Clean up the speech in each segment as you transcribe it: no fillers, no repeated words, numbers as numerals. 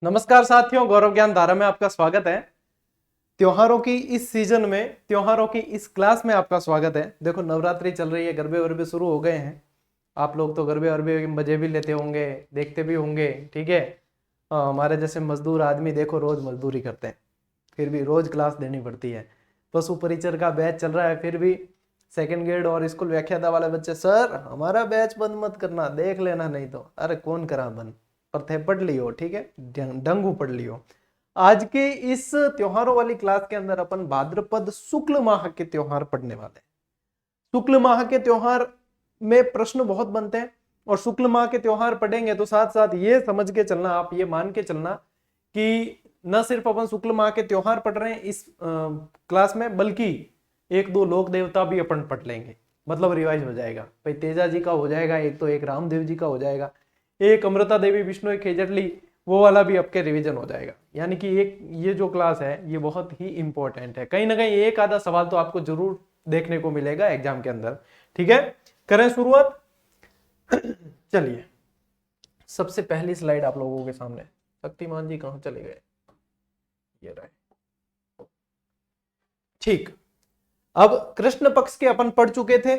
नमस्कार साथियों, गौरव ज्ञान धारा में आपका स्वागत है। त्योहारों की इस सीजन में, त्योहारों की इस क्लास में आपका स्वागत है। देखो, नवरात्रि चल रही है, गरबे वरबे शुरू हो गए हैं। आप लोग तो गरबे वरबे के मजे भी लेते होंगे, देखते भी होंगे, ठीक है। हमारे जैसे मजदूर आदमी देखो रोज मजदूरी करते हैं, फिर भी रोज क्लास देनी पड़ती है। पशु परिचर का बैच चल रहा है, फिर भी सेकंड ग्रेड और स्कूल व्याख्याता वाले बच्चे, सर हमारा बैच बंद मत करना, देख लेना नहीं तो। अरे कौन करा बंद, पर थे पढ़ लियो, ठीक है, डंगू पढ़ लियो। आज के इस त्योहारों वाली क्लास के अंदर अपन भाद्रपद शुक्ल माह के त्योहार पढ़ने वाले हैं। शुक्ल माह के त्योहार में प्रश्न बहुत बनते हैं, और शुक्ल माह के त्योहार पढ़ेंगे तो साथ साथ ये समझ के चलना, आप ये मान के चलना कि न सिर्फ अपन शुक्ल माह के त्योहार पढ़ रहे हैं इस क्लास में, बल्कि एक दो लोक देवता भी अपन पढ़ लेंगे। मतलब रिवाइज हो जाएगा भाई, तेजा जी का हो जाएगा एक, तो एक रामदेव जी का हो जाएगा, एक अमृता देवी विष्णु खेजड़ली, वो वाला भी आपके रिवीजन हो जाएगा। यानी कि एक ये जो क्लास है ये बहुत ही इंपॉर्टेंट है। कहीं ना कहीं एक आधा सवाल तो आपको जरूर देखने को मिलेगा एग्जाम के अंदर, ठीक है। करें शुरुआत। चलिए, सबसे पहली स्लाइड आप लोगों के सामने। शक्तिमान जी कहां चले गए, ये रहे, ठीक। अब कृष्ण पक्ष के अपन पढ़ चुके थे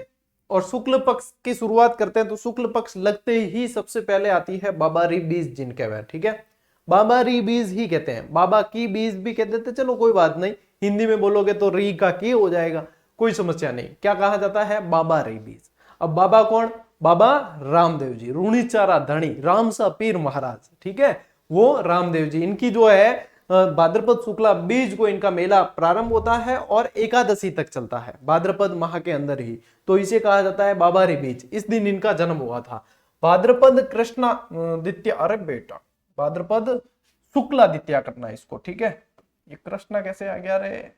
और शुक्ल पक्ष की शुरुआत करते हैं। तो शुक्ल पक्ष लगते ही सबसे पहले आती है बाबारी बीज, जिनके वह, ठीक है, बाबारी बीज ही कहते हैं, बाबा की बीज भी कहते थे। चलो कोई बात नहीं, हिंदी में बोलोगे तो री का की हो जाएगा, कोई समस्या नहीं। क्या कहा जाता है, बाबारी बीज। अब बाबा कौन, बाबा रामदेव जी, रूणीचारा धनी, राम सा पीर महाराज, ठीक है, वो रामदेव जी। इनकी जो है भाद्रपद शुक्ला बीज को इनका मेला प्रारंभ होता है और एकादशी तक चलता है, भाद्रपद माह के अंदर ही। तो इसे कहा जाता है बाबारी बीज। इस दिन इनका जन्म हुआ था। भाद्रपद कृष्णा द्वितीय, अरे बेटा भाद्रपद शुक्ला द्वितीय करना इसको, ठीक है। ये कृष्णा कैसे आ गया रे,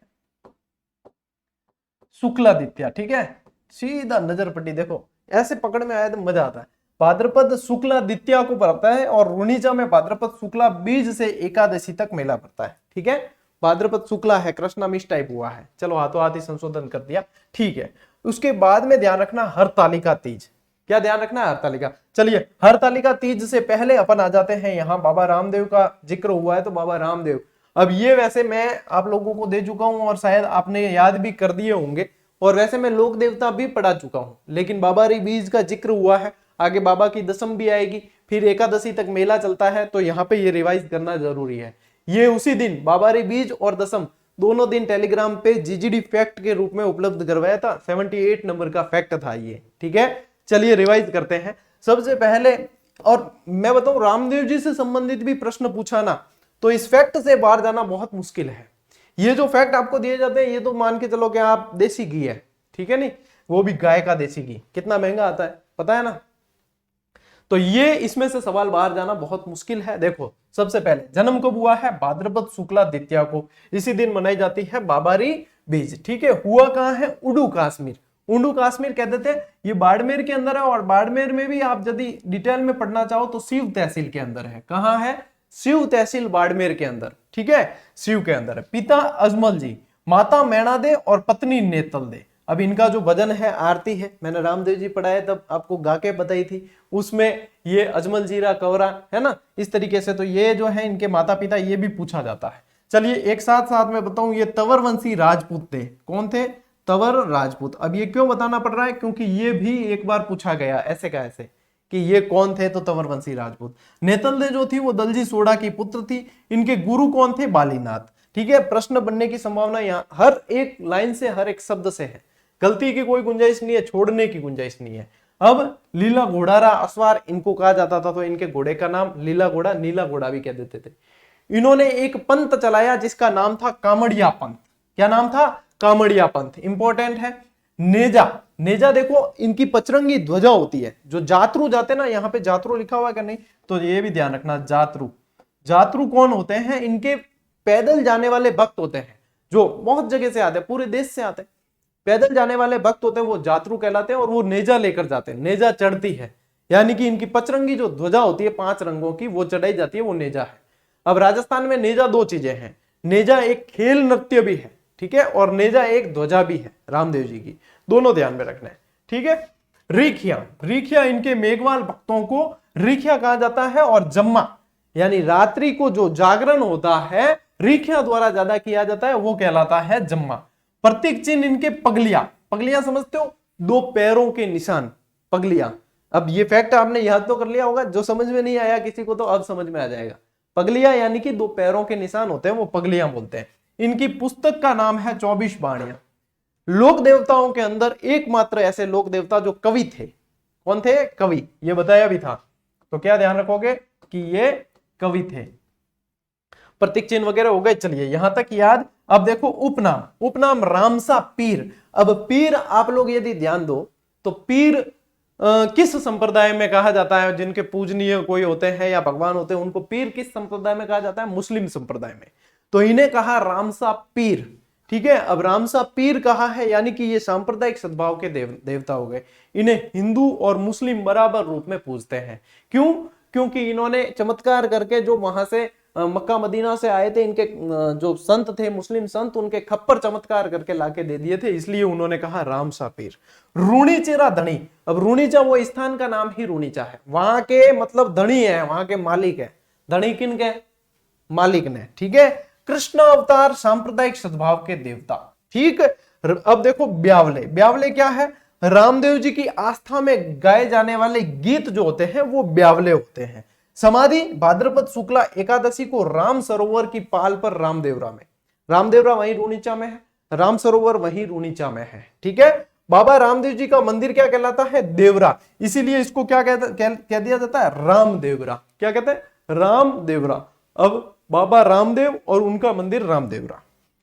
शुक्ला द्वितीय, ठीक है। सीधा नजर पट्टी देखो, ऐसे पकड़ में आया तो मजा आता है। भाद्रपद शुक्ला द्वितीया को पड़ता है और रुणीचा में भाद्रपद शुक्ला बीज से एकादशी तक मेला पड़ता है, ठीक है। भाद्रपद शुक्ला है, कृष्णा मिस टाइप हुआ है, चलो हाथों हाथ ही संशोधन कर दिया, ठीक है। उसके बाद में ध्यान रखना हरतालिका तीज। क्या ध्यान रखना है, हरतालिका। चलिए, हरतालिका तीज से पहले अपन आ जाते हैं, यहाँ बाबा रामदेव का जिक्र हुआ है तो बाबा रामदेव। अब ये वैसे मैं आप लोगों को दे चुका हूं और शायद आपने याद भी कर दिए होंगे, और वैसे मैं लोक देवता भी पढ़ा चुका हूं, लेकिन बाबारी बीज का जिक्र हुआ है। आगे बाबा की दशम भी आएगी, फिर एकादशी तक मेला चलता है, तो यहाँ पे ये रिवाइज करना जरूरी है। ये उसी दिन बाबारी बीज और दशम दोनों दिन टेलीग्राम पे जीजीडी फैक्ट के रूप में उपलब्ध करवाया था। 78 नंबर का फैक्ट था ये, ठीक है। चलिए रिवाइज करते हैं सबसे पहले। और मैं बताऊं, रामदेव जी से संबंधित भी प्रश्न पूछा ना तो इस फैक्ट से बाहर जाना बहुत मुश्किल है। ये जो फैक्ट आपको दिए जाते हैं ये तो मान के चलो कि आप देसी घी है, ठीक है, नहीं वो भी गाय का देसी घी, कितना महंगा आता है पता है ना। तो ये इसमें से सवाल बाहर जाना बहुत मुश्किल है। देखो, सबसे पहले जन्म कब हुआ है, भाद्रपद शुक्ला द्वितीया को, इसी दिन मनाई जाती है बाबारी बीज, ठीक है। हुआ कहां है, उडू कश्मीर, उडू कश्मीर कहते थे। ये बाड़मेर के अंदर है, और बाड़मेर में भी आप यदि डिटेल में पढ़ना चाहो तो शिव तहसील के अंदर है। कहां है, शिव तहसील बाड़मेर के अंदर, ठीक है, शिव के अंदर है। पिता अजमल जी, माता मैणा दे और पत्नी नेतल दे। अब इनका जो भजन है आरती है, मैंने रामदेव जी पढ़ाया तब आपको गा के बताई थी, उसमें ये अजमल जीरा कवरा है ना, इस तरीके से। तो ये जो है इनके माता पिता, ये भी पूछा जाता है। चलिए एक साथ साथ में बताऊं, ये तंवर वंशी राजपूत थे। कौन थे, तंवर राजपूत। अब ये क्यों बताना पड़ रहा है, क्योंकि ये भी एक बार पूछा गया ऐसे का ऐसे कि ये कौन थे, तो तंवर वंशी राजपूत। नेतलदे जो थी वो दलजी सोडा की पुत्र थी। इनके गुरु कौन थे, बालीनाथ, ठीक है। प्रश्न बनने की संभावना यहाँ हर एक लाइन से, हर एक शब्द से है, गलती की कोई गुंजाइश नहीं है, छोड़ने की गुंजाइश नहीं है। अब लीला घोड़ारा अस्वार इनको कहा जाता था, तो इनके घोड़े का नाम लीला घोड़ा, नीला घोड़ा भी कह देते थे। इन्होंने एक पंथ चलाया जिसका नाम था कामड़िया पंथ। क्या नाम था, कामड़िया पंथ, इंपॉर्टेंट है। नेजा, नेजा देखो इनकी पचरंगी ध्वजा होती है। जो जातरू जाते ना, यहाँ पे जातरू लिखा हुआ है क्या, नहीं, तो ये भी ध्यान रखना, जातरू। जातरू कौन होते हैं, इनके पैदल जाने वाले भक्त होते हैं, जो बहुत जगह से आते हैं, पूरे देश से आते हैं, पैदल जाने वाले भक्त होते हैं, वो जातरू कहलाते हैं। और वो नेजा लेकर जाते हैं, नेजा चढ़ती है, यानी कि इनकी पचरंगी जो ध्वजा होती है 5 रंगों की, वो चढ़ाई जाती है, वो नेजा है। अब राजस्थान में नेजा दो चीजें हैं, नेजा एक खेल नृत्य भी है, ठीक है, और नेजा एक ध्वजा भी है रामदेव जी की, दोनों ध्यान में रखना है, ठीक है। रीखिया, रीखिया इनके मेघवाल भक्तों को रीखिया कहा जाता है। और जम्मा, यानी रात्रि को जो जागरण होता है रीखिया द्वारा ज्यादा किया जाता है, वो कहलाता है जम्मा। प्रतीक चिन्ह इनके पगलियां, पगलियां समझते हो, दो पैरों के निशान, पगलियां। अब ये फैक्ट आपने याद तो कर लिया होगा, जो समझ में नहीं आया किसी को तो अब समझ में आ जाएगा। पगलियां यानी कि दो पैरों के निशान होते हैं, वो पगलियां बोलते हैं। इनकी पुस्तक का नाम है 24 बाणियां। लोक देवताओं के अंदर एकमात्र ऐसे लोक देवता जो कवि थे। कौन थे? कवि। ये बताया भी था, तो क्या ध्यान रखोगे कि ये कवि थे। प्रतीक चिन्ह वगैरह हो गए, चलिए यहां तक याद। अब देखो उपनाम, उपनाम रामसा पीर। अब पीर आप लोग यदि ध्यान दो तो पीर किस संप्रदाय में कहा जाता है? जिनके पूजनीय कोई होते हैं या भगवान होते हैं उनको पीर किस संप्रदाय में कहा जाता है? मुस्लिम संप्रदाय में। तो इन्हें कहा रामसा पीर, ठीक है। अब रामसा पीर कहा है, यानी कि ये सांप्रदायिक सद्भाव के देवता हो गए। इन्हें हिंदू और मुस्लिम बराबर रूप में पूजते हैं। क्यों? क्योंकि इन्होंने चमत्कार करके जो वहां से मक्का मदीना से आए थे, इनके जो संत थे मुस्लिम संत, उनके खप्पर चमत्कार करके लाके दे दिए थे, इसलिए उन्होंने कहा रामसा पीर। रूणीचेरा धनी। अब रूणीचा वो स्थान का नाम ही रूणीचा है, वहां के मतलब धनी है, वहां के मालिक है। धनी किन के? मालिक ने, ठीक है। कृष्ण अवतार सांप्रदायिक सद्भाव के देवता, ठीक। अब देखो ब्यावले, ब्यावले क्या है? रामदेव जी की आस्था में गाए जाने वाले गीत जो होते हैं वो ब्यावले होते हैं। समाधि भाद्रपद शुक्ला एकादशी को राम सरोवर की पाल पर रामदेवरा में, रामदेवरा वहीं रूणीचा में है, राम सरोवर वहीं रूणीचा में है, ठीक है। बाबा रामदेव जी का मंदिर क्या कहलाता है? देवरा, इसीलिए इसको क्या कह दिया जाता है? रामदेवरा। क्या कहते हैं? रामदेवरा। अब बाबा रामदेव और उनका मंदिर रामदेवरा।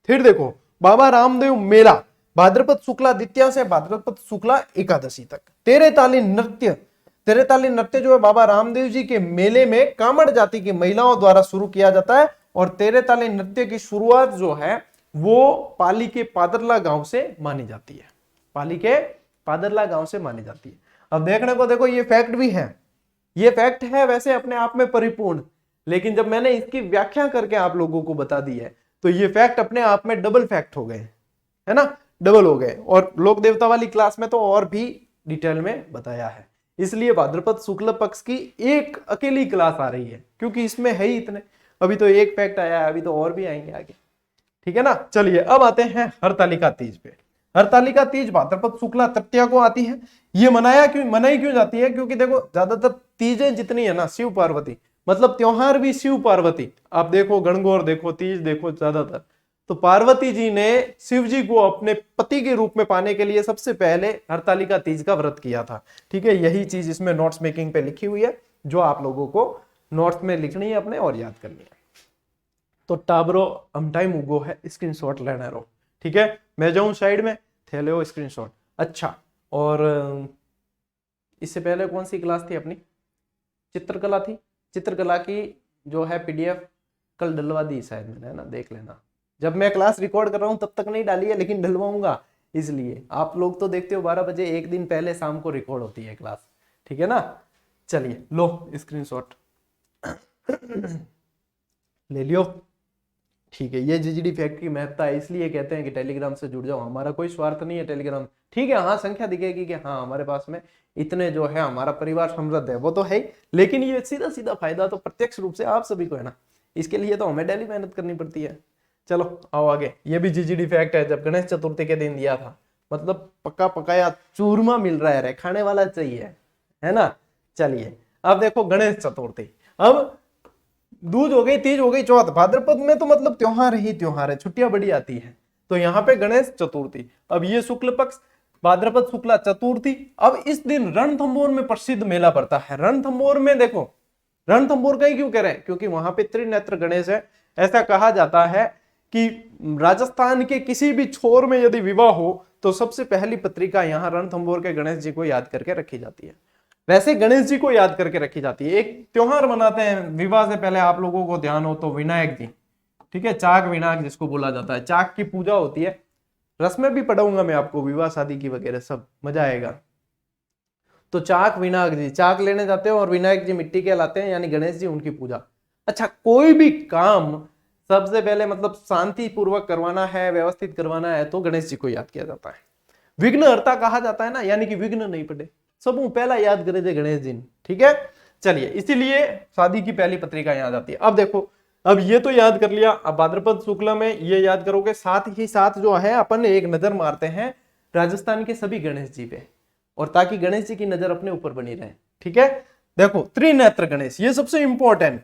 फिर देखो बाबा रामदेव मेला, भाद्रपद शुक्ला द्वितीया से भाद्रपद शुक्ला एकादशी तक। तेरेताली नृत्य, तेरेताली नृत्य जो है बाबा रामदेव जी के मेले में कामड़ जाति की महिलाओं द्वारा शुरू किया जाता है। और तेरेताली नृत्य की शुरुआत जो है वो पाली के पादरला गांव से मानी जाती है, पाली के पादरला गांव से मानी जाती है। अब देखने को देखो ये फैक्ट भी है, ये फैक्ट है वैसे अपने आप में परिपूर्ण, लेकिन जब मैंने इसकी व्याख्या करके आप लोगों को बता दी है तो ये फैक्ट अपने आप में डबल फैक्ट हो गए, है ना, डबल हो गए। और लोक देवता वाली क्लास में तो और भी डिटेल में बताया है, इसलिए भाद्रपद शुक्ल पक्ष की एक अकेली क्लास आ रही है, क्योंकि इसमें है ही इतने। अभी तो एक फैक्ट आया है, अभी तो और भी आएंगे आगे, ठीक है ना। चलिए अब आते हैं हरतालिका तीज पे। हरतालिका तीज भाद्रपद शुक्ला तृतीया को आती है। ये मनाई क्यों जाती है? क्योंकि देखो ज्यादातर तीजें जितनी है ना शिव पार्वती, मतलब त्योहार भी शिव पार्वती। आप देखो गणगौर देखो, तीज देखो, ज्यादातर तो पार्वती जी ने शिव जी को अपने पति के रूप में पाने के लिए सबसे पहले हरतालिका तीज का व्रत किया था, ठीक है। यही चीज इसमें नोट्स मेकिंग पे लिखी हुई है, जो आप लोगों को नोट्स में लिखनी है अपने और याद करनी है। तो टाबरो हम टाइम उगो है, स्क्रीनशॉट लेना रो, ठीक है। मैं जाऊं साइड में, थे ले स्क्रीनशॉट। अच्छा, और इससे पहले कौन सी क्लास थी अपनी? चित्रकला थी। चित्रकला की जो है पीडीएफ कल डलवा दी शायद मैंने, है ना, देख लेना। जब मैं क्लास रिकॉर्ड कर रहा हूं तब तक नहीं डाली है, लेकिन डलवाऊंगा, इसलिए आप लोग तो देखते हो 12 बजे एक दिन पहले शाम को रिकॉर्ड होती है क्लास, ठीक है ना। चलिए लो स्क्रीनशॉट ले लियो, ठीक है। ये जीजीडी फैक्ट की महत्ता है, इसलिए कहते हैं कि टेलीग्राम से जुड़ जाओ। हमारा कोई स्वार्थ नहीं है टेलीग्राम, ठीक है। हाँ संख्या दिखेगी कि हाँ हमारे पास में इतने जो है, हमारा परिवार समृद्ध है, वो तो है ही, लेकिन ये सीधा सीधा फायदा तो प्रत्यक्ष रूप से आप सभी को है ना, इसके लिए तो हमें डेली मेहनत करनी पड़ती है। चलो आओ आगे। ये भी जीजीडी फैक्ट है, जब गणेश चतुर्थी के दिन दिया था, मतलब पक्का पकाया चूरमा मिल रहा है, खाने वाला चाहिए, है ना। चलिए अब देखो गणेश चतुर्थी, अब दूज हो गई, तीज हो गई, चौथ। भाद्रपद में तो मतलब त्योहार ही त्योहार है, छुट्टियां बड़ी आती है। तो यहाँ पे गणेश चतुर्थी, अब ये शुक्ल पक्ष भाद्रपद शुक्ला चतुर्थी। अब इस दिन रणथंभौर में प्रसिद्ध मेला पड़ता है। रणथंभौर में देखो, रणथंभौर का ही क्यों कह रहे हैं? क्योंकि वहां पे त्रिनेत्र गणेश है। ऐसा कहा जाता है कि राजस्थान के किसी भी छोर में यदि विवाह हो तो सबसे पहली पत्रिका यहाँ रणथंभौर के गणेश जी को याद करके रखी जाती है। वैसे गणेश जी को याद करके रखी जाती है। एक त्योहार मनाते हैं विवाह से पहले, आप लोगों को ध्यान हो तो विनायक जी, ठीक है, चाक विनायक जिसको बोला जाता है, चाक की पूजा होती है। रस्में भी पढ़ाऊंगा मैं आपको, विवाह शादी की वगैरह, सब मजा आएगा। तो चाक विनायक जी, चाक लेने जाते हो और विनायक जी मिट्टी के लाते हैं, यानी गणेश जी, उनकी पूजा। अच्छा, कोई भी काम सबसे पहले मतलब शांति पूर्वक करवाना है, व्यवस्थित करवाना है, तो गणेश जी को याद किया जाता है। विघ्नहर्ता कहा जाता है ना, यानी कि विघ्न नहीं पड़े, सब पहला याद करे थे गणेश जी, ठीक है। चलिए, इसीलिए शादी की पहली पत्रिका यहाँ जाती है। अब देखो, अब ये तो याद कर लिया, अब भाद्रपद शुक्ल में ये याद करोगे। साथ ही साथ जो है अपन एक नजर मारते हैं राजस्थान के सभी गणेश जी पे, और ताकि गणेश जी की नजर अपने ऊपर बनी रहे। ठीक है, देखो त्रिनेत्र गणेश, ये सबसे इंपॉर्टेंट।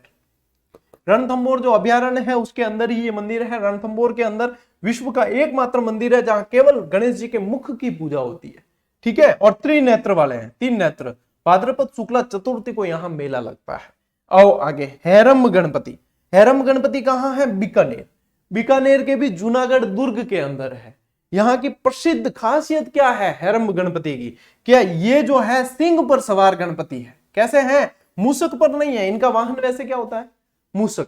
रणथंभौर जो अभयारण्य है उसके अंदर ही ये मंदिर है। रणथंभौर के अंदर विश्व का एकमात्र मंदिर है जहां केवल गणेश जी के मुख की पूजा होती है। ठीक है, और त्रिनेत्र वाले हैं, 3 नेत्र। भाद्रपद शुक्ला चतुर्थी को यहाँ मेला लगता है। आओ आगे, हैरम गणपति। हैरम गणपति कहाँ है? बीकानेर। बीकानेर के भी जूनागढ़ दुर्ग के अंदर है। यहाँ की प्रसिद्ध खासियत क्या है हैरम गणपति की? क्या ये जो है सिंह पर सवार गणपति है। कैसे है? मूषक पर नहीं है। इनका वाहन वैसे क्या होता है? मूषक,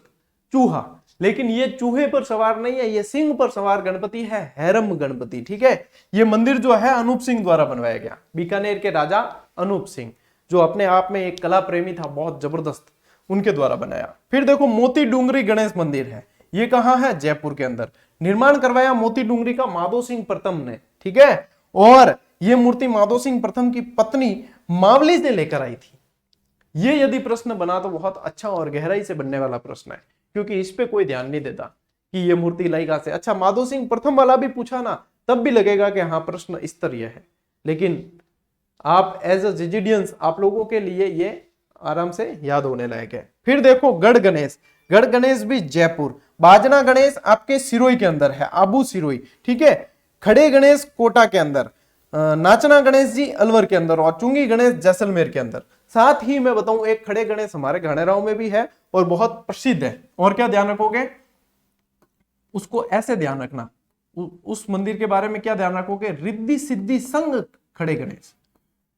चूहा, लेकिन ये चूहे पर सवार नहीं है, ये सिंह पर सवार गणपति है, हैरम गणपति। ठीक है, ये मंदिर जो है अनूप सिंह द्वारा बनवाया गया, बीकानेर के राजा अनूप सिंह, जो अपने आप में एक कला प्रेमी था बहुत जबरदस्त, उनके द्वारा बनाया। फिर देखो मोती डूंगरी गणेश मंदिर है, ये कहाँ है? जयपुर के अंदर। निर्माण करवाया मोती डूंगरी का माधो सिंह प्रथम ने। ठीक है, और ये मूर्ति माधो सिंह प्रथम की पत्नी मावली से लेकर आई थी। ये यदि प्रश्न बना तो बहुत अच्छा और गहराई से बनने वाला प्रश्न है, क्योंकि इस पे कोई ध्यान नहीं देता कि ये मूर्ति लाई कहां से। अच्छा, माधो सिंह प्रथम वाला भी पूछा ना, तब भी लगेगा कि हाँ प्रश्न स्तरीय है, लेकिन आप एज अ जिजिडियंस, आप लोगों के लिए ये आराम से याद होने लायक है। फिर देखो गढ़ गणेश। गढ़ गणेश भी जयपुर। बाजना गणेश आपके सिरोही के अंदर है, आबू सिरोही। ठीक है, खड़े गणेश कोटा के अंदर, नाचना गणेश जी अलवर के अंदर, और चुंगी गणेश जैसलमेर के अंदर। साथ ही मैं बताऊं एक खड़े गणेश हमारे घाणेराव में भी है और बहुत प्रसिद्ध है। और क्या ध्यान रखोगे? उसको ऐसे ध्यान रखना, उस मंदिर के बारे में क्या ध्यान रखोगे? रिद्धि सिद्धि संघ खड़े गणेश,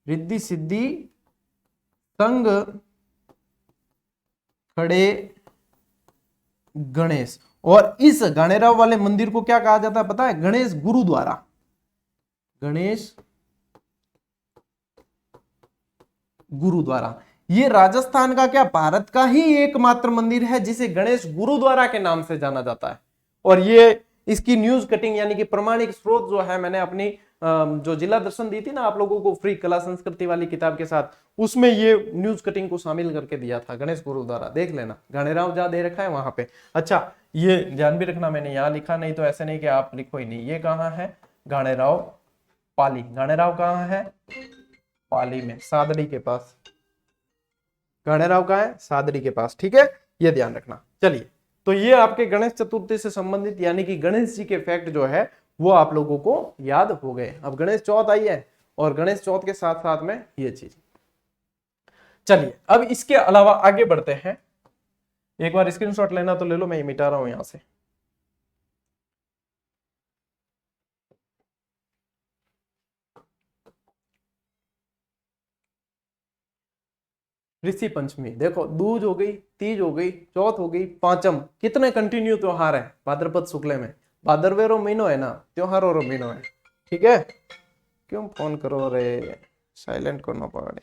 रिद्धि सिद्धि संघ खड़े गणेश। और इस घाणेराव वाले मंदिर को क्या कहा जाता है पता है? गणेश गुरुद्वारा। गणेश गुरुद्वारा, ये राजस्थान का क्या भारत का ही एकमात्र मंदिर है जिसे गणेश गुरुद्वारा के नाम से जाना जाता है। और ये इसकी न्यूज कटिंग यानी कि प्रमाणिक स्रोत जो है, मैंने अपनी जो जिला दर्शन दी थी ना आप लोगों को फ्री कला संस्कृति वाली किताब के साथ, उसमें ये न्यूज कटिंग को शामिल करके दिया था। गणेश गुरुद्वारा देख लेना, घाणेराव जहां दे रखा है वहां पे। अच्छा, ये ध्यान भी रखना, मैंने यहाँ लिखा नहीं तो ऐसे नहीं कि आप लिखो ही नहीं। ये कहाँ है? घाणेराव पाली। घाणेराव कहाँ है? पाली में, सादड़ी के पास। घाणेराव का है? सादड़ी के पास। ठीक है, ये ध्यान रखना। चलिए, तो ये आपके गणेश चतुर्थी से संबंधित यानी कि गणेश जी के फैक्ट जो है वो आप लोगों को याद हो गए। अब गणेश चौथ आई है और गणेश चौथ के साथ साथ में ये चीज। चलिए, अब इसके अलावा आगे बढ़ते हैं। एक बार स्क्रीनशॉट लेना तो ले लो, मैं मिटा रहा हूं यहां से। ऋषि पंचमी देखो, दूज हो गई, तीज हो गई, चौथ हो गई, पांचम। कितने कंटिन्यू त्योहार है भाद्रपद शुक्ल में? भादरवेरो महीनो है ना, त्योहारों रो महीनो है। ठीक है, क्यों फोन करो रे, साइलेंट करना पड़े।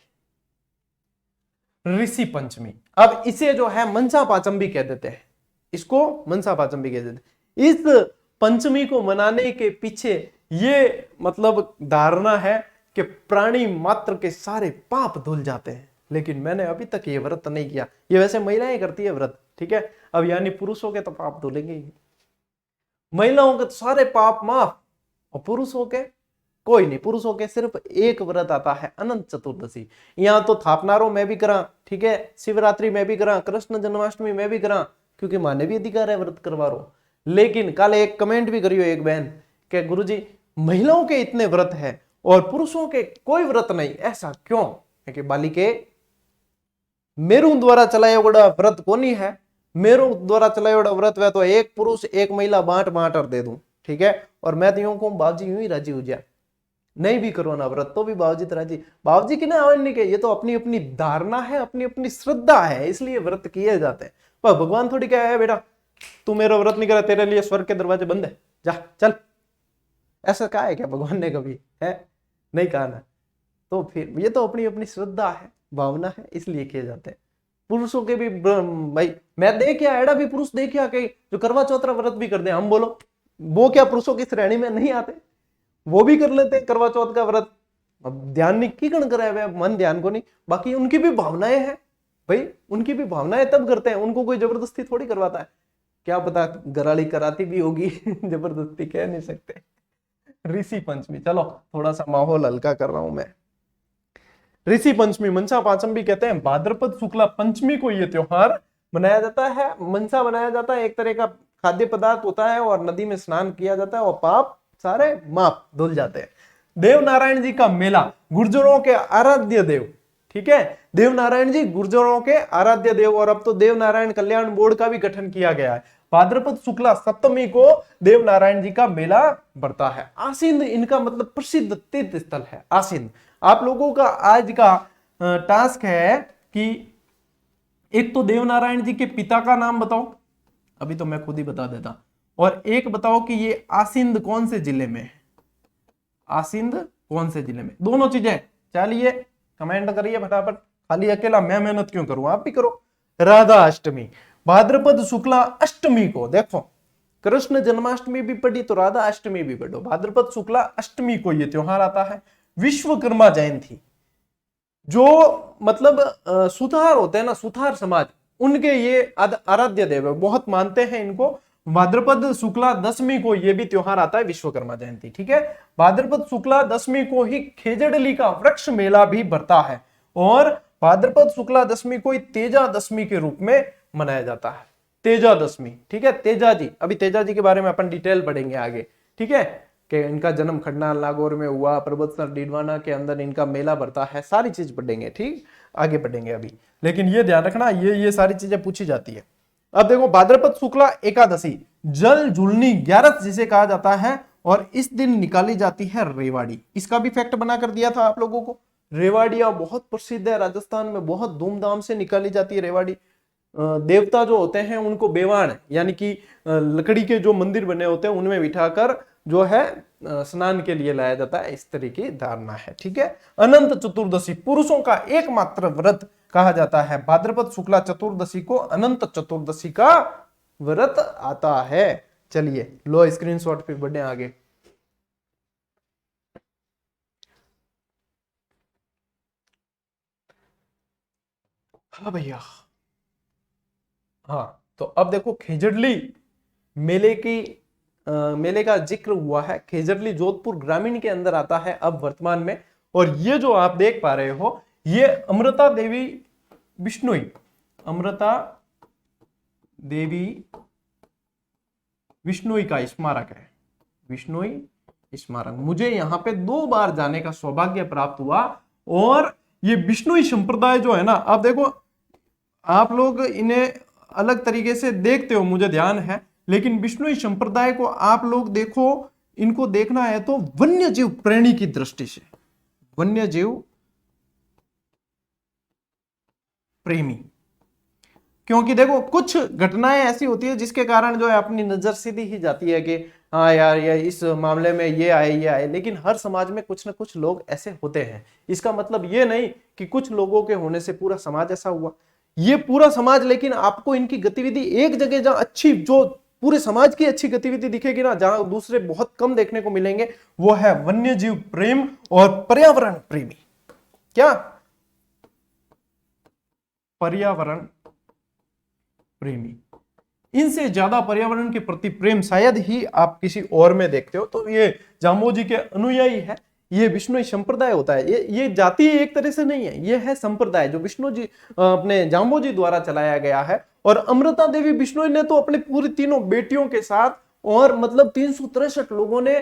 ऋषि पंचमी, अब इसे जो है मनसा पाचम भी कह देते हैं, इसको मनसा पाचम भी कह देते हैं। इस पंचमी को मनाने के पीछे ये मतलब धारणा है कि प्राणी मात्र के सारे पाप धुल जाते हैं। लेकिन मैंने अभी तक ये व्रत नहीं किया। ये वैसे महिलाएं करती है व्रत, ठीक है। अब यानी पुरुषों के तो पाप धुलेंगे ही, महिलाओं के तो सारे पाप माफ, और पुरुषों के कोई नहीं। पुरुषों के सिर्फ एक व्रत आता है, अनंत चतुर्दशी। यहाँ तो थापनारों में भी करा, ठीक है, शिवरात्रि में भी करा, कृष्ण जन्माष्टमी में भी करा, क्योंकि माने भी अधिकार है व्रत करवा रो। लेकिन कल एक कमेंट भी करियो एक बहन के गुरुजी महिलाओं के इतने व्रत है और पुरुषों के कोई व्रत नहीं, ऐसा क्यों? कि बालिके मेरू द्वारा चलाया बड़ा व्रत कोनी है, मेरू द्वारा चलाया बड़ा व्रत वह तो एक पुरुष एक महिला बांट बांट दे दूं, ठीक है। और मैं तो यूं कहूं बाबूजी यूं ही राजी हो जाए, नहीं भी करो ना व्रत तो भी बाबूजी तो राजी। बाबूजी की ना नहीं के, ये तो अपनी अपनी धारणा है, अपनी अपनी श्रद्धा है, इसलिए व्रत किए जाते हैं। पर भगवान थोड़ी क्या है, बेटा तू मेरा व्रत नहीं करा तेरे लिए स्वर्ग के दरवाजे बंद है, जा चल, ऐसा कहा है क्या भगवान ने कभी? है नहीं कहा ना। तो फिर ये तो अपनी अपनी श्रद्धा है, भावना है, इसलिए किए जाते हैं। पुरुषों के भी भाई मैं देखिया एड़ा भी पुरुष देखिया कि जो करवा चौथ व्रत भी करते हैं। हम बोलो वो क्या पुरुषों की श्रेणी में नहीं आते? वो भी कर लेते हैं करवा चौथ का व्रत। अब ध्यान नहीं की कण करे, मन ध्यान को नहीं, बाकी उनकी भी भावनाएं हैं, भाई उनकी भी भावनाएं तब करते हैं, उनको कोई जबरदस्ती थोड़ी करवाता है। क्या पता घराली कराती भी होगी जबरदस्ती कह नहीं सकते। ऋषि पंचमी, चलो थोड़ा सा माहौल हल्का कर रहा हूं मैं। ऋषि पंचमी, मनसा पांचम भी कहते हैं। भाद्रपद शुक्ला पंचमी को यह त्योहार मनाया जाता है। मनसा बनाया जाता है, एक तरह का खाद्य पदार्थ होता है, और नदी में स्नान किया जाता है और पाप सारे माप धुल जाते हैं। देव नारायण जी का मेला, गुर्जरों के आराध्य देव, ठीक है, देव नारायण जी गुर्जरों के आराध्य देव, और अब तो देव नारायण कल्याण बोर्ड का भी गठन किया गया है। भाद्रपद शुक्ला सप्तमी को देव नारायण जी का मेला बढ़ता है। आसीन इनका मतलब प्रसिद्ध तीर्थ स्थल है आसीन। आप लोगों का आज का टास्क है कि एक तो देव नारायण जी के पिता का नाम बताओ, अभी तो मैं खुद ही बता देता, और एक बताओ कि ये आसिंद कौन से जिले में है, आसिंद कौन से जिले में, दोनों चीजें। चलिए कमेंट करिए फटाफट, खाली अकेला मैं मेहनत क्यों करूं, आप भी करो। राधा अष्टमी, भाद्रपद शुक्ला अष्टमी को, देखो कृष्ण जन्माष्टमी भी पढ़ी तो राधा अष्टमी भी पढ़ो, भाद्रपद शुक्ला अष्टमी को यह त्योहार आता है। विश्वकर्मा जयंती, जो मतलब सुथार होते हैं ना, सुथार समाज, उनके ये आराध्य देव है, बहुत मानते हैं इनको। भाद्रपद शुक्ला दशमी को ये भी त्योहार आता है, विश्वकर्मा जयंती, ठीक है। भाद्रपद शुक्ला दशमी को ही खेजड़ली का वृक्ष मेला भी बढ़ता है, और भाद्रपद शुक्ला दशमी को ही तेजा दशमी के रूप में मनाया जाता है। तेजा दशमी, ठीक है। तेजा जी, अभी तेजा जी के बारे में अपन डिटेल पढ़ेंगे आगे, ठीक है, कि इनका जन्म खन्ना नागौर में हुआ, पर्वतसर डीडवाना के अंदर इनका मेला बढ़ता है, सारी चीज पढ़ेंगे, ठीक, आगे पढ़ेंगे अभी। लेकिन ये ध्यान रखना, ये सारी चीजें पूछी जाती है। अब देखो भाद्रपद शुक्ला एकादशी, जल झुलनी 11 जिसे कहा जाता है, और इस दिन निकाली जाती है रेवाड़ी। इसका भी फैक्ट बना कर दिया था आप लोगों को। रेवाड़ियां बहुत प्रसिद्ध है, राजस्थान में बहुत धूमधाम से निकाली जाती है रेवाड़ी। देवता जो होते हैं उनको बेवाण यानी कि लकड़ी के जो मंदिर बने होते हैं उनमें बिठाकर जो है स्नान के लिए लाया जाता है, इस तरह की धारणा है, ठीक है। अनंत चतुर्दशी, पुरुषों का एकमात्र व्रत कहा जाता है। भाद्रपद शुक्ला चतुर्दशी को अनंत चतुर्दशी का व्रत आता है। चलिए लो स्क्रीनशॉट पे बढ़े आगे। हाँ भैया, हाँ तो अब देखो खेजड़ली मेले का जिक्र हुआ है। खेजड़ली जोधपुर ग्रामीण के अंदर आता है अब वर्तमान में, और ये जो आप देख पा रहे हो ये अमृता देवी बिश्नोई, अमृता देवी बिश्नोई का स्मारक है, बिश्नोई स्मारक। मुझे यहाँ पे 2 बार जाने का सौभाग्य प्राप्त हुआ, और ये बिश्नोई संप्रदाय जो है ना, आप देखो आप लोग इन्हें अलग तरीके से देखते हो मुझे ध्यान है, लेकिन बिश्नोई संप्रदाय को आप लोग देखो, इनको देखना है तो वन्य जीव प्रेमी की दृष्टि से, वन्य जीव प्रेमी। क्योंकि देखो कुछ घटनाएं ऐसी होती है जिसके कारण जो है अपनी नजर सीधी ही जाती है कि हाँ यार ये इस मामले में ये आए, लेकिन हर समाज में कुछ ना कुछ लोग ऐसे होते हैं। इसका मतलब ये नहीं कि कुछ लोगों के होने से पूरा समाज ऐसा हुआ, ये पूरा समाज, लेकिन आपको इनकी गतिविधि एक जगह जहां अच्छी, जो पूरे समाज की अच्छी गतिविधि दिखेगी ना, जहां दूसरे बहुत कम देखने को मिलेंगे, वो है वन्य जीव प्रेम और पर्यावरण प्रेमी। क्या पर्यावरण प्रेमी, इनसे ज्यादा पर्यावरण के प्रति प्रेम शायद ही आप किसी और में देखते हो। तो ये जाम्बोजी के अनुयायी है, ये विष्णु संप्रदाय होता है। ये जाति एक तरह से नहीं है, ये है संप्रदाय जो विष्णु जी अपने जाम्बोजी द्वारा चलाया गया है। और अमृता देवी बिश्नोई ने तो अपनी पूरी 3 बेटियों के साथ, और मतलब 363 लोगों ने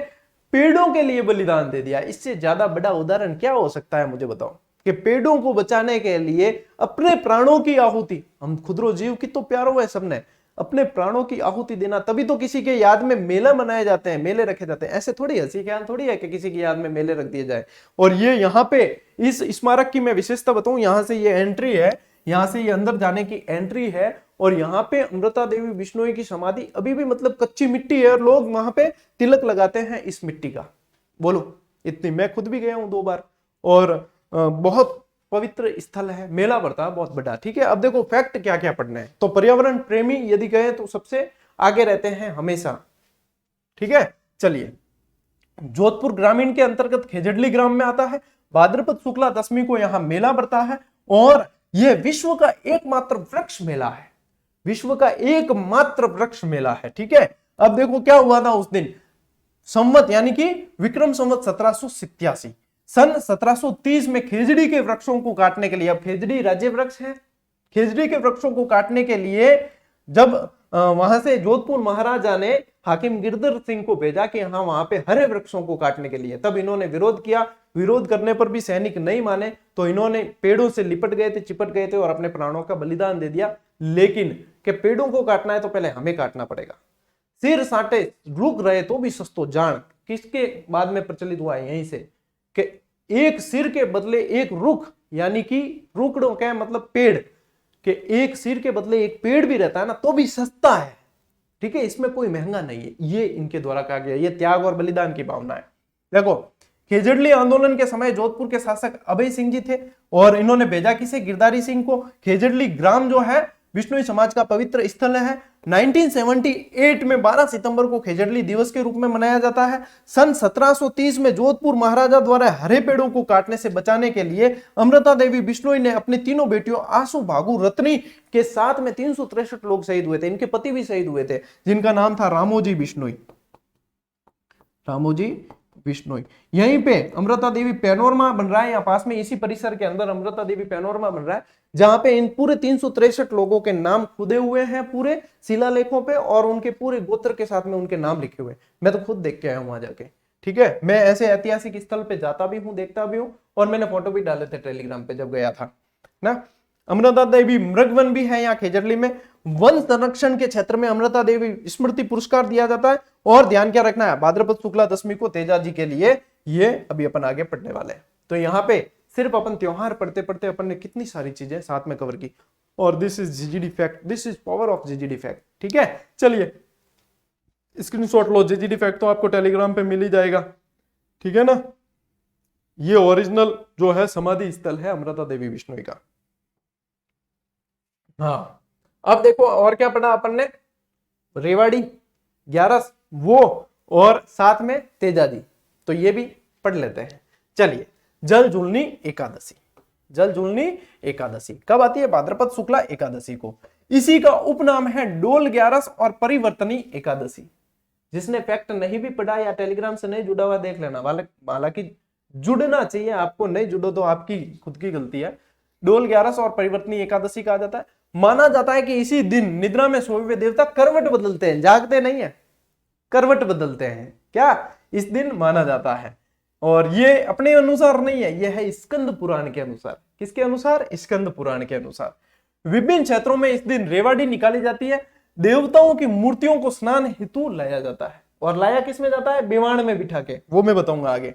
पेड़ों के लिए बलिदान दे दिया। इससे ज्यादा बड़ा उदाहरण क्या हो सकता है, मुझे बताओ, कि पेड़ों को बचाने के लिए अपने प्राणों की आहुति, हम खुदरो जीव की तो प्यारो है सबने, अपने प्राणों की आहुति देना। तभी तो किसी के याद में मेला मनाए जाते हैं, मेले रखे जाते हैं। ऐसे थोड़ी हंसी ख्याल थोड़ी है कि किसी की याद में मेले रख दिए जाए। और ये यहाँ पे इस स्मारक की मैं विशेषता बताऊं, यहाँ से ये एंट्री है, यहाँ से ये अंदर जाने की एंट्री है, और यहाँ पे अमृता देवी बिश्नोई की समाधि अभी भी मतलब कच्ची मिट्टी है, और लोग वहां पे तिलक लगाते हैं इस मिट्टी का। बोलो इतनी, मैं खुद भी गया हूं 2 बार, और बहुत पवित्र स्थल है, मेला बढ़ता है बहुत बड़ा, ठीक है। अब देखो फैक्ट क्या क्या पढ़ने हैं। तो पर्यावरण प्रेमी यदि कहें तो सबसे आगे रहते हैं हमेशा, ठीक है। चलिए जोधपुर ग्रामीण के अंतर्गत खेजड़ली ग्राम में आता है। भाद्रपद शुक्ला दशमी को यहाँ मेला बढ़ता है, और यह विश्व का एकमात्र वृक्ष मेला है, विश्व का एकमात्र वृक्ष मेला है। ठीक है, अब देखो क्या हुआ था उस दिन, संवत यानी कि विक्रम संवत 1787, सन 1730 में खेजड़ी के वृक्षों को काटने के लिए, अब खेजड़ी राज्य वृक्ष है, खेजड़ी के वृक्षों को काटने के लिए जब वहां से जोधपुर महाराजा ने हाकिम गिरधर सिंह को भेजा कि हाँ वहां पे हरे वृक्षों को काटने के लिए, तब इन्होंने विरोध किया। विरोध करने पर भी सैनिक नहीं माने तो इन्होंने पेड़ों से लिपट गए थे, चिपट गए थे और अपने प्राणों का बलिदान दे दिया। लेकिन कि पेड़ों को काटना है तो पहले हमें काटना पड़ेगा। सिर साटे रुक रहे तो भी सस्तो जान, किसके बाद में प्रचलित हुआ है, यहीं से कि एक सिर के बदले एक रुख, यानी कि रुकड़ों का मतलब पेड़, कि एक सिर के बदले एक पेड़ भी रहता है ना तो भी सस्ता है। ठीक है, इसमें कोई महंगा नहीं है, ये इनके द्वारा कहा गया, ये त्याग और बलिदान की भावना है। देखो खेजड़ली आंदोलन के समय जोधपुर के शासक अभय सिंह जी थे और इन्होंने भेजा किसे, गिरधारी सिंह को। खेजड़ली ग्राम जो है बिश्नोई समाज का पवित्र स्थल है। 1978 में 12 सितंबर को खेजड़ली दिवस के रूप में मनाया जाता है। सन 1730 में जोधपुर महाराजा द्वारा हरे पेड़ों को काटने से बचाने के लिए अमृता देवी बिश्नोई ने अपनी तीनों बेटियों आंसू, भागू, रत्नी के साथ में 363 लोग शहीद हुए थे। इनके पति भी शहीद हुए थे जिनका नाम था रामोजी बिश्नोई, रामोजी बिश्नोई। यहीं पे अमृता देवी पैनोरमा बन रहा है, यहाँ पास में इसी परिसर के अंदर अमृता देवी पैनोरमा बन रहा है, जहां पे इन पूरे 363 लोगों के नाम खुदे हुए हैं पूरे शिलालेखों पे और उनके पूरे गोत्र के साथ में उनके नाम लिखे हुए। मैं तो खुद देख के आया हूं वहां जाके। ठीक है, मैं ऐसे ऐतिहासिक स्थल पे जाता भी हूँ, देखता भी हूँ और मैंने फोटो भी डाले थे टेलीग्राम पे जब गया था ना। अमृता देवी मृगवन भी है यहाँ खेजड़ली में। वन संरक्षण के क्षेत्र में अमृता देवी स्मृति पुरस्कार दिया जाता है। और ध्यान क्या रखना है, भाद्रपद शुक्ला दशमी को तेजा जी के लिए ये अभी अपन आगे पढ़ने वाले हैं। तो यहाँ पे सिर्फ अपन त्योहार पढ़ते पढ़ते अपन ने कितनी सारी चीजें साथ में कवर की। और this is GGD fact, this is power of GGD fact. ठीक है, चलिए स्क्रीनशॉट लो, जीजीडी फैक्ट तो आपको टेलीग्राम पे मिल ही जाएगा। ठीक है ना, ये ओरिजिनल जो है समाधि स्थल है अमृता देवी बिश्नोई का। हाँ, अब देखो और क्या पढ़ा अपन ने, रेवाड़ी, ग्यारस वो और साथ में तेजा जी, तो ये भी पढ़ लेते हैं। चलिए, जल झूलनी एकादशी, जल झूलनी एकादशी कब आती है, भाद्रपद शुक्ला एकादशी को। इसी का उपनाम है डोल ग्यारस और परिवर्तनी एकादशी। जिसने फैक्ट नहीं भी पढ़ा या टेलीग्राम से नहीं जुड़ा हुआ देख लेना, हालांकि जुड़ना चाहिए, आपको नहीं जुड़ो तो आपकी खुद की गलती है। डोल ग्यारस और परिवर्तनी एकादशी कहा जाता है। माना जाता है कि इसी दिन निद्रा में सोए हुए देवता करवट बदलते हैं, जागते नहीं है, करवट बदलते हैं, क्या इस दिन माना जाता है। और ये अपने अनुसार नहीं है, यह है स्कंद पुराण के अनुसार। किसके अनुसार, स्कंद पुराण के अनुसार। विभिन्न क्षेत्रों में इस दिन रेवाड़ी निकाली जाती है। देवताओं की मूर्तियों को स्नान हेतु लाया जाता है। और लाया किसमें जाता है, बेवाण में बिठा के, वो मैं बताऊंगा आगे।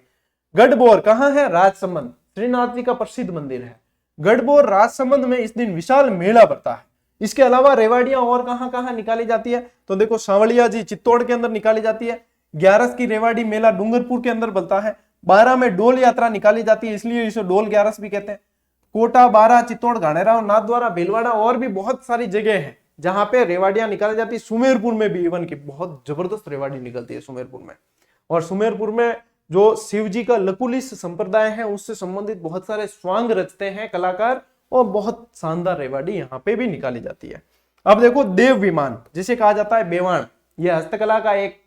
गढ़बोर कहां है, राजसमंद, श्रीनाथ जी का प्रसिद्ध मंदिर है। गढ़बोर राजसमंद में इस दिन विशाल मेला पड़ता है। इसके अलावा रेवाड़ियां और कहां कहां निकाली जाती है, तो देखो सांवलिया जी चित्तौड़ के अंदर निकाली जाती है। ग्यारस की रेवाड़ी मेला डूंगरपुर के अंदर बनता है। 12 में डोल यात्रा निकाली जाती है, इसलिए इसे डोल ग्यारस भी कहते हैं। कोटा, 12, चित्तौड़, घाणेराव, नाथद्वारा, भीलवाड़ा और भी बहुत सारी जगह है जहां पे रेवाड़ियां निकाली जाती है। सुमेरपुर में भी इवन की बहुत जबरदस्त रेवाड़ी निकलती है सुमेरपुर में। और सुमेरपुर में जो शिव जी का लकुलिस संप्रदाय है उससे संबंधित बहुत सारे स्वांग रचते हैं कलाकार, और बहुत शानदार रेवाड़ी यहाँ पे भी निकाली जाती है। अब देखो देव विमान जिसे कहा जाता है बेवाण, यह हस्तकला का एक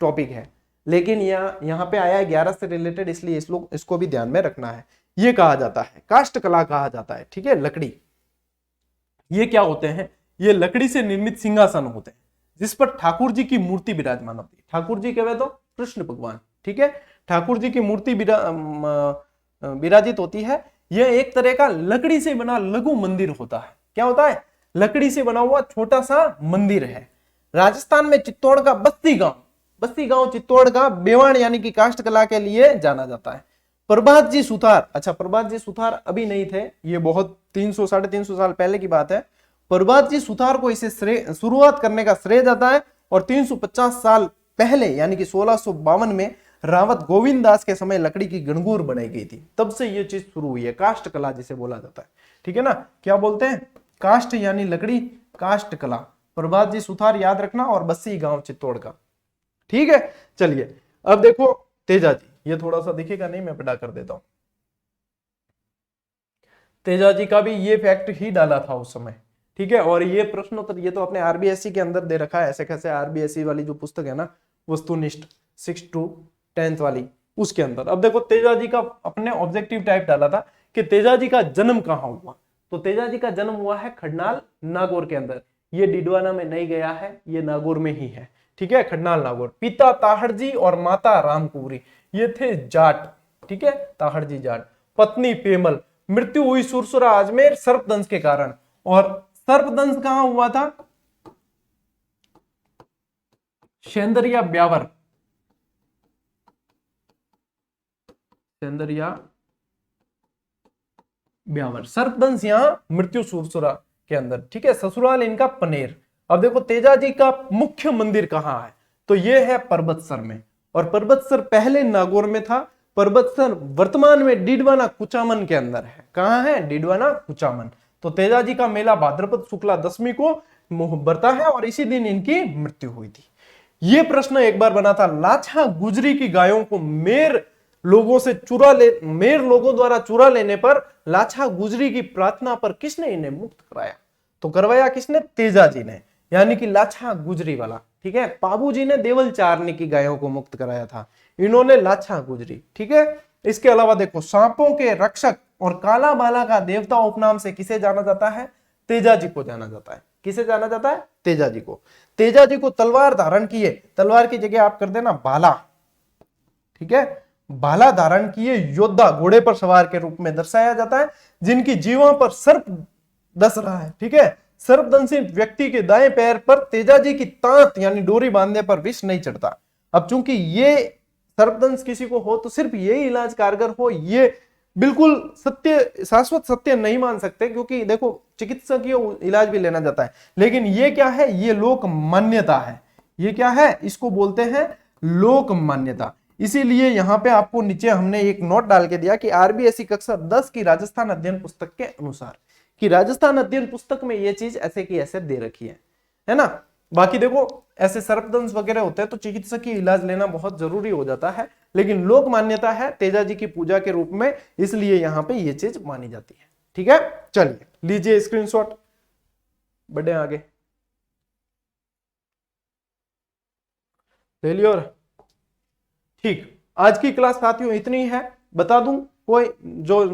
टॉपिक है, लेकिन यहाँ पे आया है 11 से रिलेटेड, इसलिए इसको भी ध्यान में रखना है। ये कहा जाता है काष्ठ कला कहा जाता है। ठीक है, लकड़ी, ये क्या होते हैं, ये लकड़ी से निर्मित सिंहासन होते हैं जिस पर ठाकुर जी की मूर्ति विराजमान होती है। ठाकुर जी कहे तो कृष्ण भगवान। ठीक है, ठाकुर जी की मूर्ति विराजित होती है। यह एक तरह का लकड़ी से बना लघु मंदिर होता है। क्या होता है, लकड़ी से बना हुआ छोटा सा मंदिर है। राजस्थान में चित्तौड़ का बस्ती गांव चित्तौड़ का बेवाण यानी कि काष्ठ कला के लिए जाना जाता है। प्रभात जी सुथार, अच्छा प्रभात जी सुथार अभी नहीं थे, ये बहुत 300 साढ़े 300 साल पहले की बात है। प्रभात जी सुथार को इसे शुरुआत करने का श्रेय जाता है। और 350 साल पहले यानी कि 1652 में रावत गोविंद दास के समय लकड़ी की गणगौर बनाई गई थी, तब से ये चीज शुरू हुई है, काष्ठ कला जिसे बोला जाता है। ठीक है ना, क्या बोलते हैं, काष्ठ यानी लकड़ी, काष्ठ कला। प्रभात जी सुथार याद रखना, और बस्सी गांव चित्तौड़ का। ठीक है, चलिए अब देखो तेजा जी, ये थोड़ा सा दिखेगा नहीं, मैं पढ़ा कर देता हूं। तेजाजी का भी ये फैक्ट ही डाला था उस समय, ठीक है। और ये प्रश्नोत्तर ये तो अपने आरबीएससी के अंदर दे रखा है, ऐसे कैसे आरबीएससी वाली जो पुस्तक है ना वस्तुनिष्ठ 6 to 10 वाली, उसके अंदर। अब देखो तेजाजी का अपने ऑब्जेक्टिव टाइप डाला था कि तेजाजी का जन्म कहाँ हुआ, तो तेजाजी का जन्म हुआ है खडनाल नागौर के अंदर। ये डिडवाना में नहीं गया है, ये नागौर में ही है, ठीक है, खडनाल नागौर। पिता ताहड़जी और माता रामकुवरी, ये थे जाट, ठीक है, ताहड़जी जाट। पत्नी पेमल, मृत्यु हुई सुरसुरा अजमेर सर्पदंश के कारण। और सर्पदंश कहां हुआ था? सेंदरिया ब्यावर, सेंदरिया ब्यावर, सर्पदंश यहां मृत्यु सुरसुरा के अंदर, ठीक है। ससुराल इनका पनेर। अब देखो तेजाजी का मुख्य मंदिर कहां है, तो यह है परबतसर में। और परबतसर पहले नागौर में था, परबतसर वर्तमान में डिडवाना कुचामन के अंदर है। कहां है? डिडवाना कुचामन। तो तेजाजी का मेला भाद्रपद शुक्ला दशमी को बरता है और इसी दिन इनकी मृत्यु हुई थी। ये प्रश्न एक बार बना था, लाछा गुजरी की गायों को मेर लोगों द्वारा चुरा लेने पर लाछा गुजरी की प्रार्थना पर किसने इन्हें मुक्त कराया? तो करवाया किसने? तेजाजी ने, यानी कि लाछा गुजरी वाला, ठीक है। पाबूजी ने देवल चारनी की गायों को मुक्त कराया था, इन्होंने लाछा गुजरी, ठीक है। इसके अलावा देखो सांपों के रक्षक और काला बाला का देवता उपनाम से किसे जाना जाता है? तेजाजी को जाना जाता है। किसे जाना जाता है? तेजाजी को। तेजाजी को तलवार धारण किए, तलवार की जगह आप कर देना भाला, ठीक है, भाला धारण किए योद्धा घोड़े पर सवार के रूप में दर्शाया जाता है, जिनकी जीवा पर सर्प डस रहा है, ठीक है। सर्पदंशी व्यक्ति के दाएं पैर पर तेजाजी की तांत यानी डोरी बांधने पर विष नहीं चढ़ता। अब चूंकि ये सर्पदंश किसी को हो तो सिर्फ यही इलाज कारगर हो, ये बिल्कुल सत्य, शाश्वत सत्य नहीं मान सकते, क्योंकि देखो चिकित्सकीय इलाज भी लेना जाता है, लेकिन ये क्या है? ये लोक मान्यता है। ये क्या है? इसको बोलते हैं लोक मान्यता। इसीलिए यहां पे आपको नीचे हमने एक नोट डाल के दिया कि आरबीएससी कक्षा 10 की राजस्थान अध्ययन पुस्तक के अनुसार, कि राजस्थान अध्ययन पुस्तक में ये चीज ऐसे की ऐसे दे रखी है ना। बाकी देखो ऐसे सर्पदंश वगैरह होते हैं तो चिकित्सकीय इलाज लेना बहुत जरूरी हो जाता है, लेकिन लोक मान्यता है तेजाजी की पूजा के रूप में, इसलिए यहां पे ये चीज मानी जाती है, ठीक है। चलिए लीजिए स्क्रीनशॉट, बढ़े आगे, ले लियो। ठीक, आज की क्लास साथियों इतनी है। बता दूं, कोई जो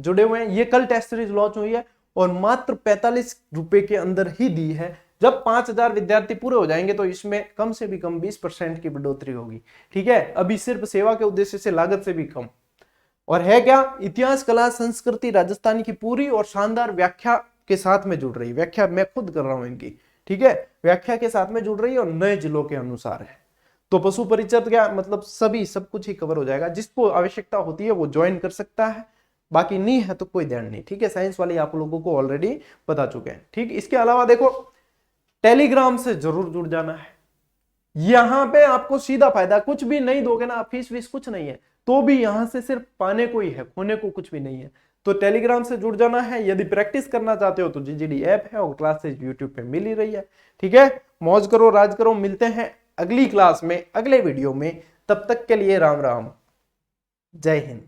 जुड़े हुए हैं, ये कल टेस्ट सीरीज लॉन्च हुई है और मात्र 45 रुपए के अंदर ही दी है। जब 5000 विद्यार्थी पूरे हो जाएंगे तो इसमें कम से भी कम 20% की बढ़ोतरी होगी, ठीक है। अभी सिर्फ सेवा के उद्देश्य से लागत से भी कम। और है क्या? इतिहास, कला, संस्कृति राजस्थानी की पूरी और शानदार व्याख्या के साथ में जुड़ रही, व्याख्या मैं खुद कर रहा हूं इनकी, ठीक है, व्याख्या के साथ में जुड़ रही है और नए जिलों के अनुसार है। तो पशु परिचय क्या मतलब सभी सब कुछ ही कवर हो जाएगा। जिसको आवश्यकता होती है वो ज्वाइन कर सकता है, बाकी नहीं है तो कोई ध्यान नहीं, ठीक है। साइंस वाली आप लोगों को ऑलरेडी बता चुके हैं, ठीक। इसके अलावा देखो टेलीग्राम से जरूर जुड़ जाना है। यहां पे आपको सीधा फायदा, कुछ भी नहीं दोगे ना, फीस वीस कुछ नहीं है, तो भी यहां से सिर्फ पाने को ही है, खोने को कुछ भी नहीं है। तो टेलीग्राम से जुड़ जाना है। यदि प्रैक्टिस करना चाहते हो तो जीजीडी ऐप है और क्लासेज यूट्यूब पे मिल ही रही है, ठीक है। मौज करो, राज करो। मिलते हैं अगली क्लास में, अगले वीडियो में। तब तक के लिए राम राम, जय हिंद।